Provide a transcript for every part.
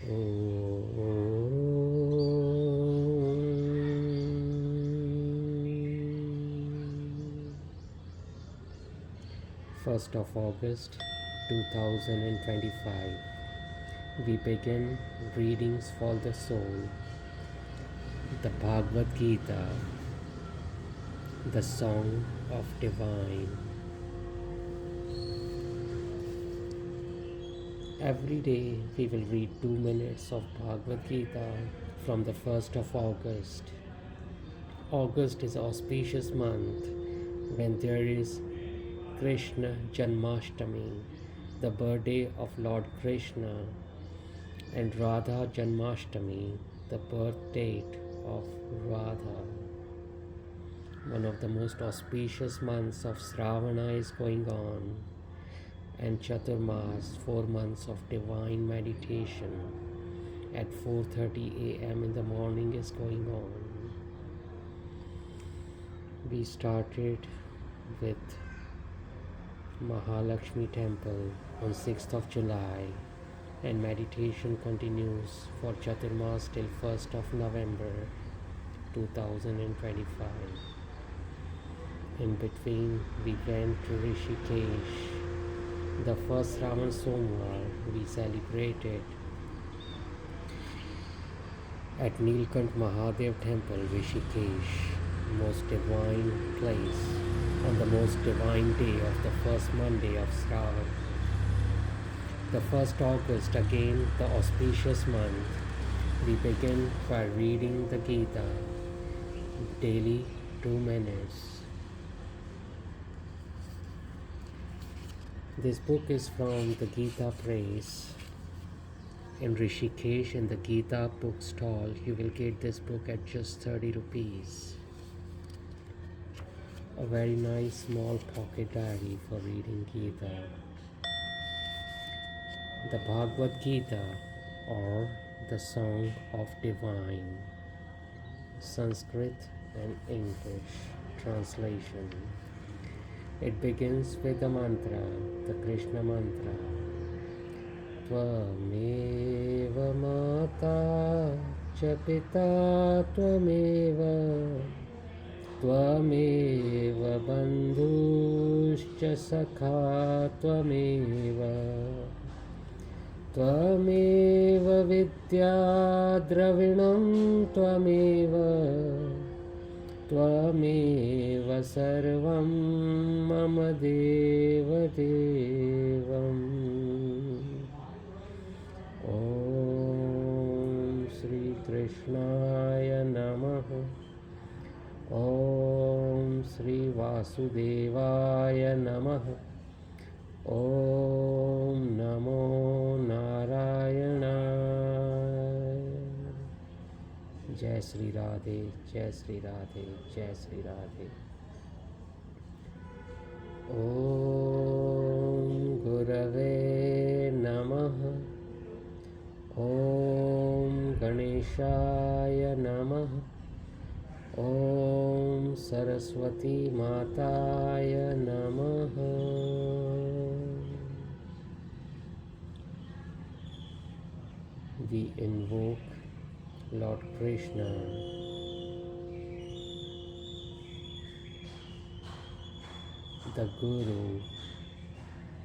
1st of August 2025. We begin readings for the soul, the Bhagavad Gita, the Song of Divine. Every day we will read 2 minutes of Bhagavad Gita from the 1st of August. August is an auspicious month when there is Krishna Janmashtami, the birthday of Lord Krishna, and Radha Janmashtami, the birth date of Radha. One of the most auspicious months of Shravana is going on, and Chaturmas, 4 months of divine meditation at 4:30 a.m. in the morning is going on. We started with Mahalakshmi temple on 6th of July, and meditation continues for Chaturmas till 1st of November 2025. In between we went to Rishikesh. The first Raman Somvar we celebrated at Nilkant Mahadev temple, Rishikesh, most divine place, on the most divine day of the first Monday of Shravan. The 1st August, again the auspicious month, we begin by reading the Gita, daily 2 minutes. This book is from the Gita Praise. In Rishikesh, in the Gita book stall, you will get this book at just 30 rupees. A very nice small pocket diary for reading Gita. The Bhagavad Gita, or the Song of Divine, Sanskrit and English translation. It begins with the mantra, the Krishna mantra. Tvameva mata cha pita tvameva, tvameva bandhuscha sakha tvameva, tvameva vidya dravinam tvameva, tvameva sarvam mama deva devam. Om Shri Krishnaya Namaha. Om Shri Vasudevaya Namaha. Om Namo Narayana. Jai Shri Radhe, Jai Shri Radhe, Jai Shri Radhe. Om Gurave Namaha. Om Ganeshaya Namaha. Om Saraswati Mataya Namaha. We invoke Lord Krishna, the Guru,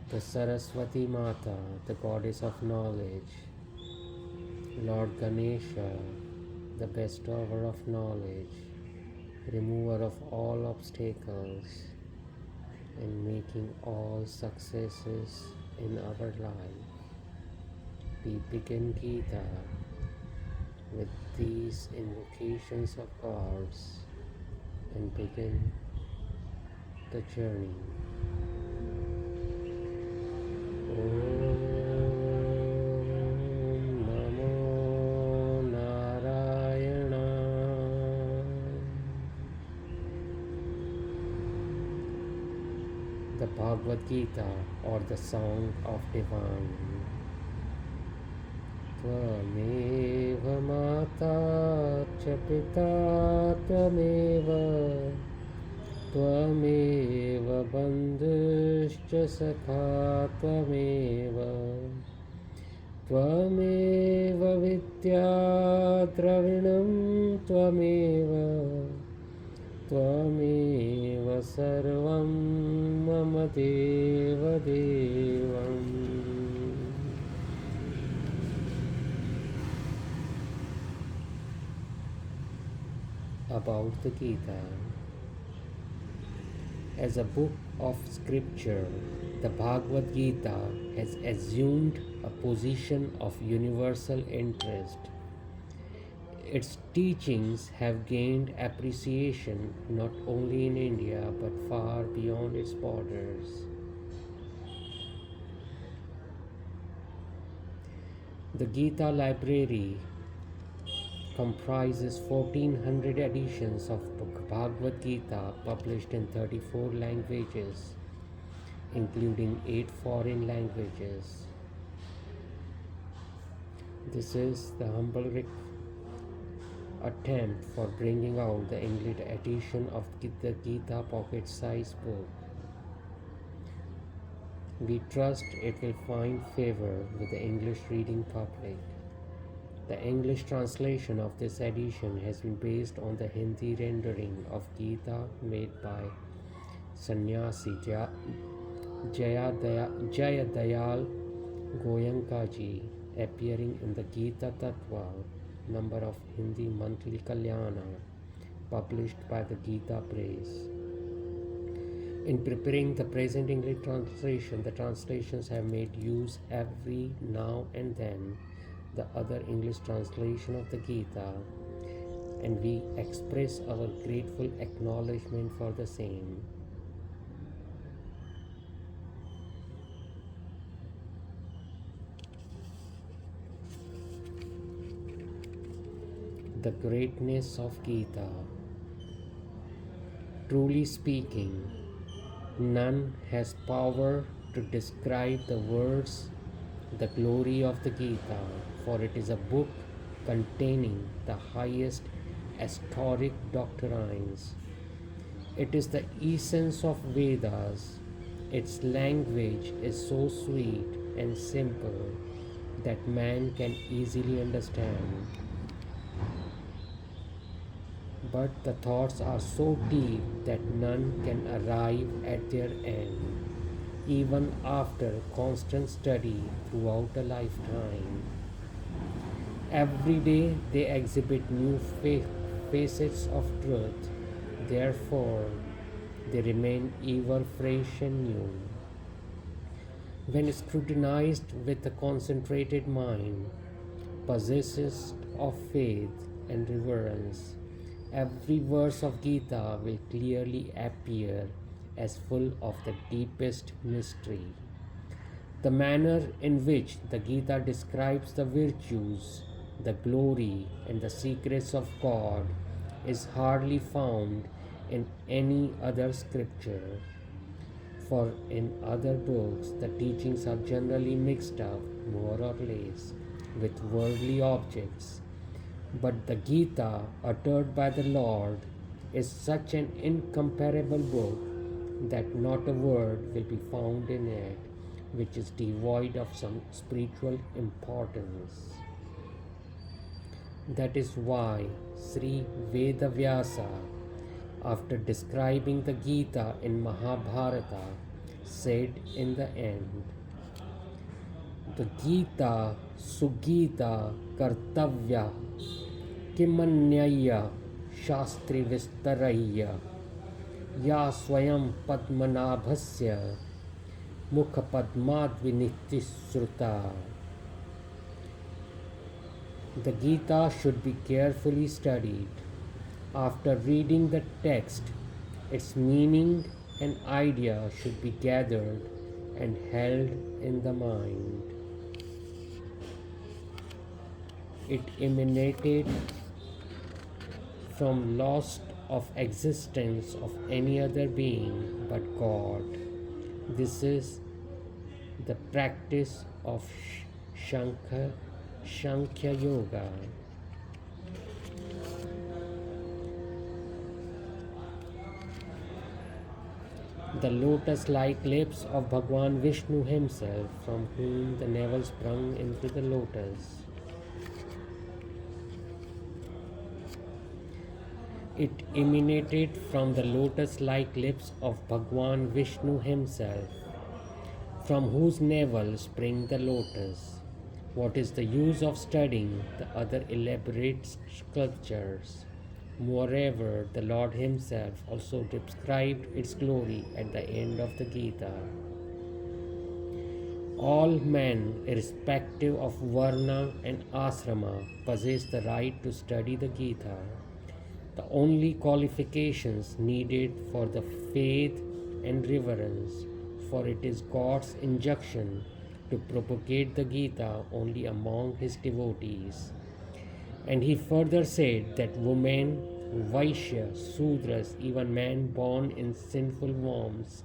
the Saraswati Mata, the goddess of knowledge, Lord Ganesha, the bestower of knowledge, remover of all obstacles, and making all successes in our life. We begin Gita with these invocations of gods and begin the journey. Om Namo Narayana. The Bhagavad Gita, or the Song of Divine. Tvameva mata cha pita tvameva, tvameva bandhuscha sakha tvameva, tvameva विद्या द्रविणं त्वमेव सर्वं मम देवदेवम्. About the Gita. As a book of scripture, the Bhagavad Gita has assumed a position of universal interest. Its teachings have gained appreciation not only in India but far beyond its borders. The Gita library comprises 1400 editions of Bhagavad Gita published in 34 languages, including 8 foreign languages. This is the humble attempt for bringing out the English edition of the Gita pocket-sized book. We trust it will find favor with the English reading public. The English translation of this edition has been based on the Hindi rendering of Gita made by Sannyasi Jayadayal Goyankaji, appearing in the Gita Tattva number of Hindi monthly Kalyana, published by the Gita Press. In preparing the present English translation, the translations have made use every now and then the other English translation of the Gita, and we express our grateful acknowledgement for the same. The greatness of Gita. Truly speaking, none has power to describe the words, the glory of the Gita, for it is a book containing the highest historic doctrines. It is the essence of Vedas. Its language is so sweet and simple that man can easily understand. But the thoughts are so deep that none can arrive at their end, even after constant study throughout a lifetime. Every day they exhibit new facets of truth, therefore they remain ever fresh and new. When scrutinized with a concentrated mind, possessed of faith and reverence, every verse of Gita will clearly appear as full of the deepest mystery. The manner in which the Gita describes the virtues, the glory, and the secrets of God is hardly found in any other scripture. For in other books, the teachings are generally mixed up, more or less, with worldly objects. But the Gita, uttered by the Lord, is such an incomparable book that not a word will be found in it which is devoid of some spiritual importance. That is why Sri Vedavyasa, after describing the Gita in Mahabharata, said in the end, the Gita Sugita Kartavya Kimanyaya Shastri Vistaraya Ya Swayam Padmanabhasya Mukha Padmadvinittisruta. The Gita should be carefully studied. After reading the text, its meaning and idea should be gathered and held in the mind. It emanated from loss of existence of any other being but God. This is the practice of Sankhya Yoga. The lotus-like lips of Bhagwan Vishnu himself, from whom the navel sprung into the lotus. It emanated from the lotus-like lips of Bhagwan Vishnu himself, from whose navel spring the lotus. What is the use of studying the other elaborate sculptures? Moreover, the Lord himself also described its glory at the end of the Gita. All men, irrespective of Varna and Asrama, possess the right to study the Gita. The only qualifications needed for the faith and reverence, for it is God's injunction to propagate the Gita only among his devotees. And he further said that women, Vaishyas, Sudras, even men born in sinful wombs,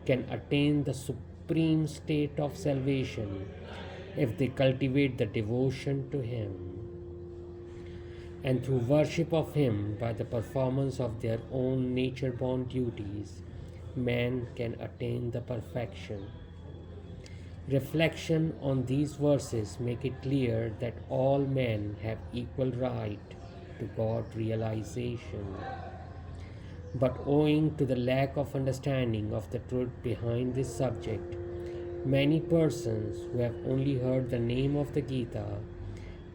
can attain the supreme state of salvation if they cultivate the devotion to him. And through worship of him by the performance of their own nature-born duties, man can attain the perfection. Reflection on these verses make it clear that all men have equal right to God realization. But owing to the lack of understanding of the truth behind this subject, many persons who have only heard the name of the Gita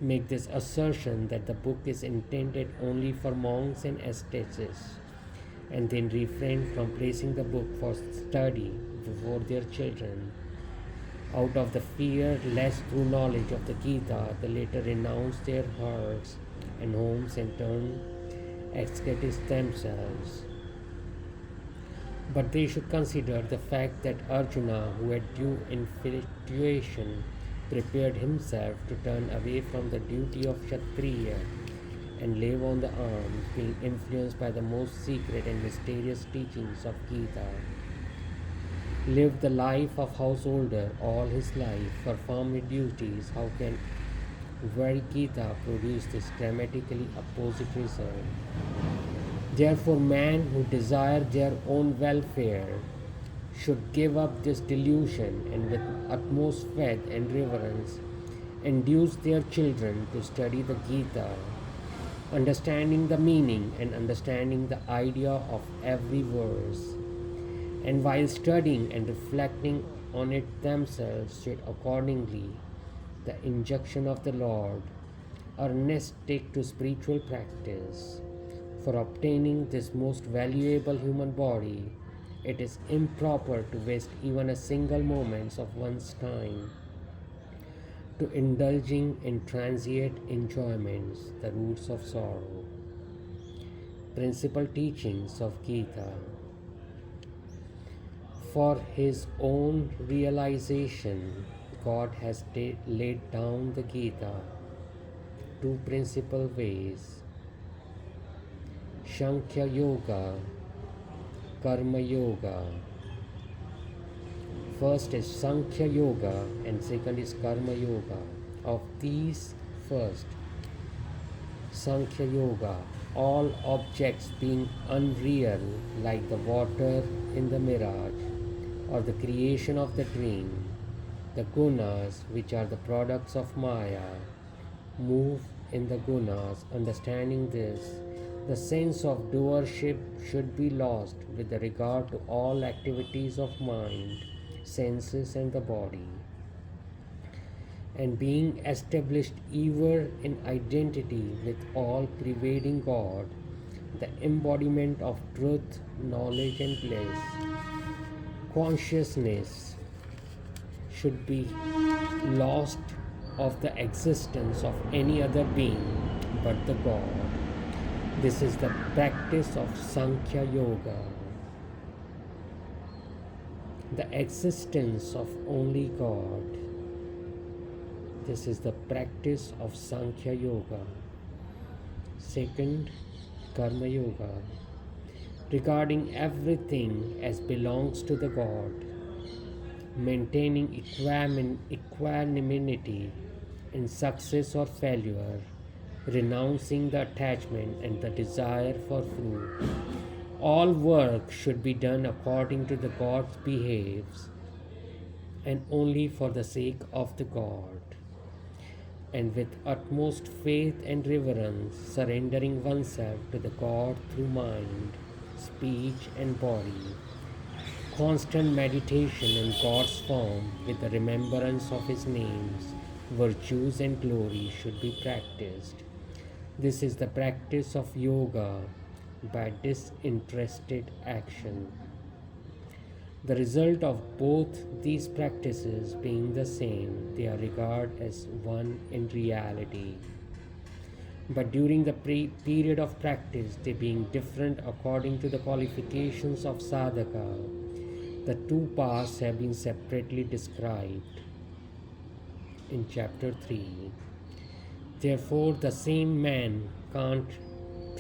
make this assertion that the book is intended only for monks and ascetics, and then refrain from placing the book for study before their children. Out of the fear lest through knowledge of the Gita they later renounce their hearts and homes and turn ascetics themselves. But they should consider the fact that Arjuna, who had due infatuation, prepared himself to turn away from the duty of Kshatriya and live on the arms, being influenced by the most secret and mysterious teachings of Gita. Lived the life of householder all his life, performed duties. How can very Gita produce this dramatically opposite result? Therefore, men who desire their own welfare should give up this delusion and with utmost faith and reverence induce their children to study the Gita, understanding the meaning and understanding the idea of every verse. And while studying and reflecting on it themselves, should accordingly, the injunction of the Lord, earnest take to spiritual practice. For obtaining this most valuable human body, it is improper to waste even a single moment of one's time to indulging in transient enjoyments, the roots of sorrow. Principal teachings of Gita. For his own realization, God has laid down the Gita two principal ways: Sankhya Yoga, Karma Yoga. First is Sankhya Yoga and second is Karma Yoga. Of these, first, Sankhya Yoga, all objects being unreal like the water in the mirage or the creation of the dream, the gunas, which are the products of Maya, move in the gunas. Understanding this, the sense of doership should be lost with regard to all activities of mind, senses, and the body. And being established ever in identity with all pervading God, the embodiment of truth, knowledge, and bliss, consciousness should be lost of the existence of any other being but the God. This is the practice of Sankhya Yoga. The existence of only God. This is the practice of Sankhya Yoga. Second, Karma Yoga. Regarding everything as belongs to the God, maintaining equanimity in success or failure, renouncing the attachment and the desire for fruit. All work should be done according to the God's behaves and only for the sake of the God. and with utmost faith and reverence, surrendering oneself to the God through mind, speech, and body. Constant meditation in God's form with the remembrance of His names, virtues, and glory should be practiced. This is the practice of yoga by disinterested action. The result of both these practices being the same, they are regarded as one in reality. But during the period of practice, they being different according to the qualifications of sadhaka, the two paths have been separately described in chapter 3. Therefore, the same man can't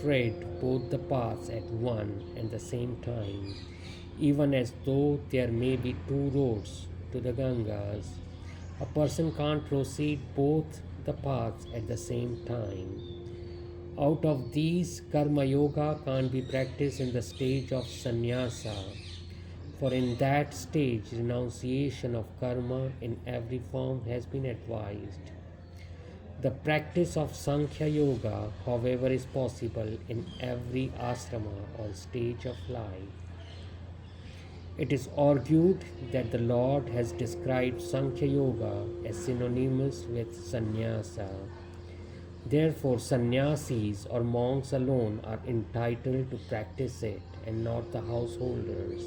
tread both the paths at one and the same time, even as though there may be two roads to the Gangas. A person can't proceed both the paths at the same time. Out of these, Karma Yoga can't be practiced in the stage of sannyasa, for in that stage, renunciation of karma in every form has been advised. The practice of Sankhya Yoga, however, is possible in every asrama or stage of life. It is argued that the Lord has described Sankhya Yoga as synonymous with sannyasa. Therefore, sannyasis or monks alone are entitled to practice it and not the householders.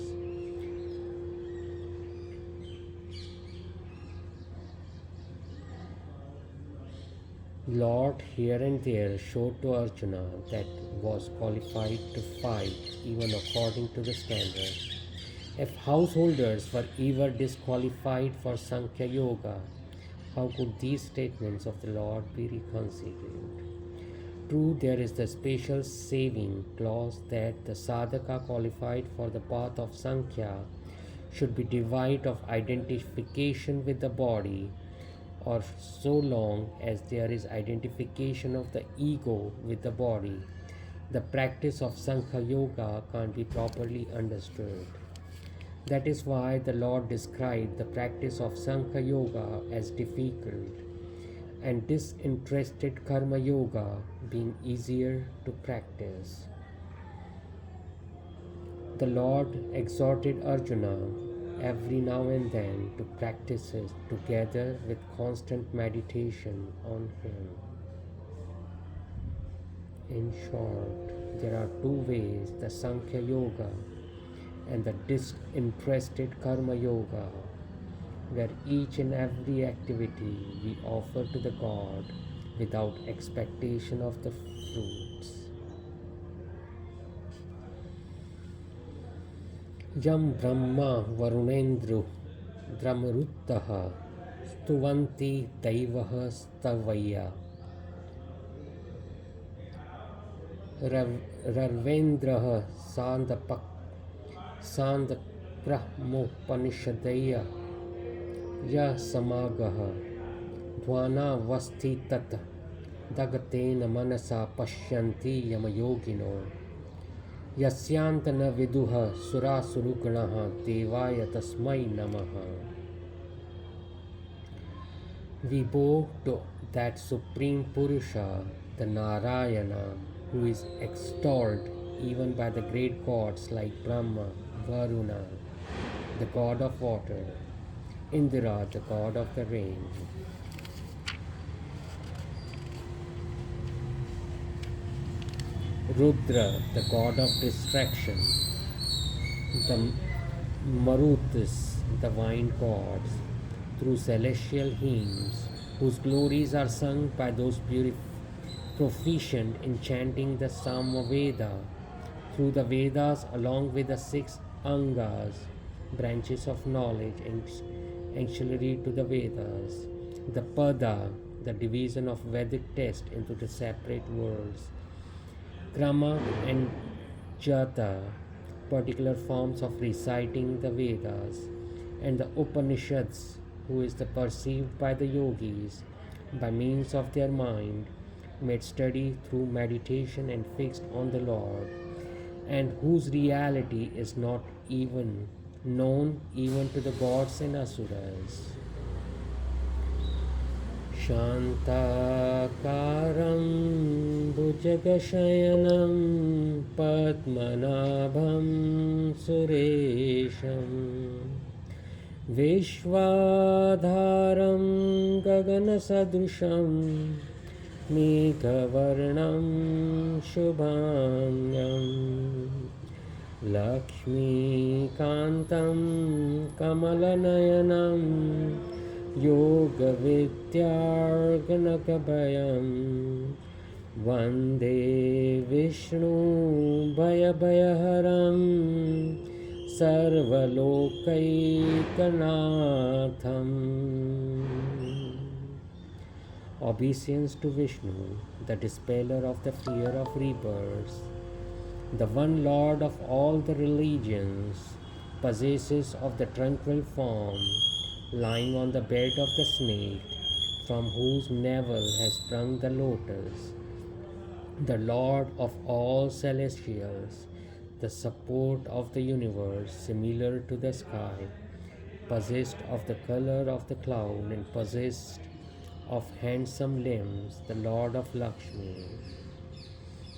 Lord here and there showed to Arjuna that was qualified to fight even according to the standard. If householders were ever disqualified for Sankhya Yoga, how could these statements of the Lord be reconsidered? True, there is the special saving clause that the sadhaka qualified for the path of Sankhya should be devoid of identification with the body, or so long as there is identification of the ego with the body, the practice of Sankhya Yoga can't be properly understood. That is why the Lord described the practice of Sankhya Yoga as difficult and disinterested Karma Yoga being easier to practice. The Lord exhorted Arjuna every now and then to practice it together with constant meditation on Him. In short, there are two ways, the Sankhya Yoga and the disinterested Karma Yoga, where each and every activity we offer to the God without expectation of the fruits. Yam Brahma Varunendru Dramaruttaha Stuvanti Daivaha Stavaya Rarvendraha Sandakrahmopanishadaya Ya Samagaha Dvana Vastitat Dagatena Manasa Pashyanti Yamayogino Yasyantana Viduha Surasurugunaha Devaya Tasmai Namaha. We bow to that Supreme Purusha, the Narayana, who is extolled even by the great gods like Brahma, Varuna, the god of water, Indra, the god of the rain, Rudra, the god of distraction, the Marutis, the vine gods, through celestial hymns, whose glories are sung by those proficient in chanting the Samaveda, through the Vedas along with the 6 Angas, branches of knowledge and ancillary to the Vedas, the Pada, the division of Vedic text into the separate worlds, Krama and Jata, particular forms of reciting the Vedas, and the Upanishads, who is the perceived by the yogis by means of their mind, made steady through meditation and fixed on the Lord, and whose reality is not even known even to the gods and asuras. शान्ताकारं भुजगशयनं पद्मनाभं सुरेशं विश्वाधारं गगनसदृशं मेघवर्णं शुभाङ्गं लक्ष्मीकान्तं कमलनयनं योगविद्यार्गणकभयं वन्दे विष्णुभयभयहरं सर्वलोकैकनाथम्. Obeisance to Vishnu, the dispeller of the fear of rebirth, the one Lord of all the religions, possesses of the tranquil form, lying on the bed of the snake, from whose navel has sprung the lotus, the Lord of all celestials, the support of the universe, similar to the sky, possessed of the color of the cloud and possessed of handsome limbs, the Lord of Lakshmi,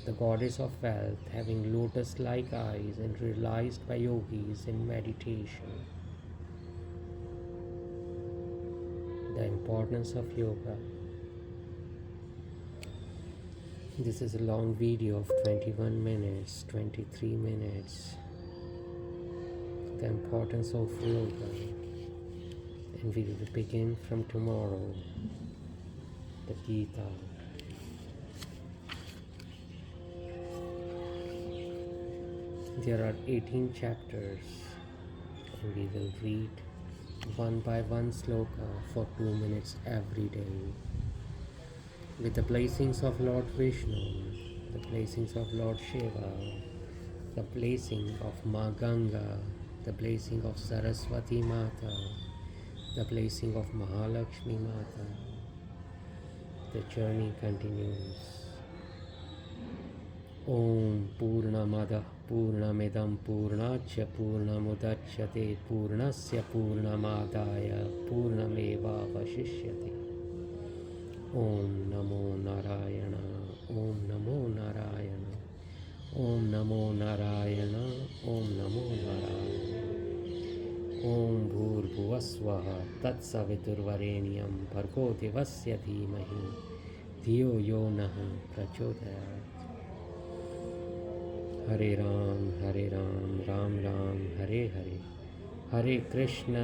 the goddess of wealth, having lotus-like eyes and realized by yogis in meditation. The importance of yoga. This is a long video of 21 minutes, 23 minutes. The importance of yoga. And we will begin from tomorrow. The Gita. There are 18 chapters, and we will read one by one sloka for 2 minutes every day. With the blessings of Lord Krishna, the blessings of Lord Shiva, the blessing of Ma Ganga, the blessing of Saraswati Mata, the blessing of Mahalakshmi Mata. The journey continues. Om Purnamada Purnamidam Purnachya Purnamudachyate Purnasya Purnamadaya Purnameva Vashishyate. Om Namo Narayana, Om Namo Narayana, Om Namo Narayana, Om Namo Narayana. Om Bhurbhuvasvaha Tatsaviturvarenyam Bhargo Devasya Dhimahi Dhiyo Yo Naha Prachodayat. Hare Ram, Ram Ram, Hare Hare, Hare Krishna,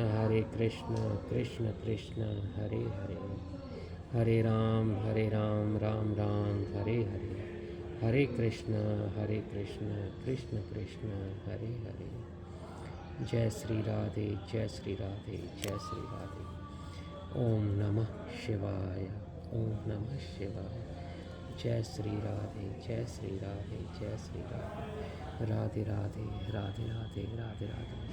Krishna Krishna, Hare Hare, Hare Ram, Ram Ram, Hare Hare, Hare Krishna, Krishna Krishna, Hare Hare. Jai Sri Radhe, Jai Sri Radhe, Jai Sri Radhe. Om Namah Shivaya, Om Namah Shivaya. Jai Sri Radhe, Jai Sri Radhe, Jai Sri Radhe. Radhe Radhe, Radhe Radhe, Radhe Radhe.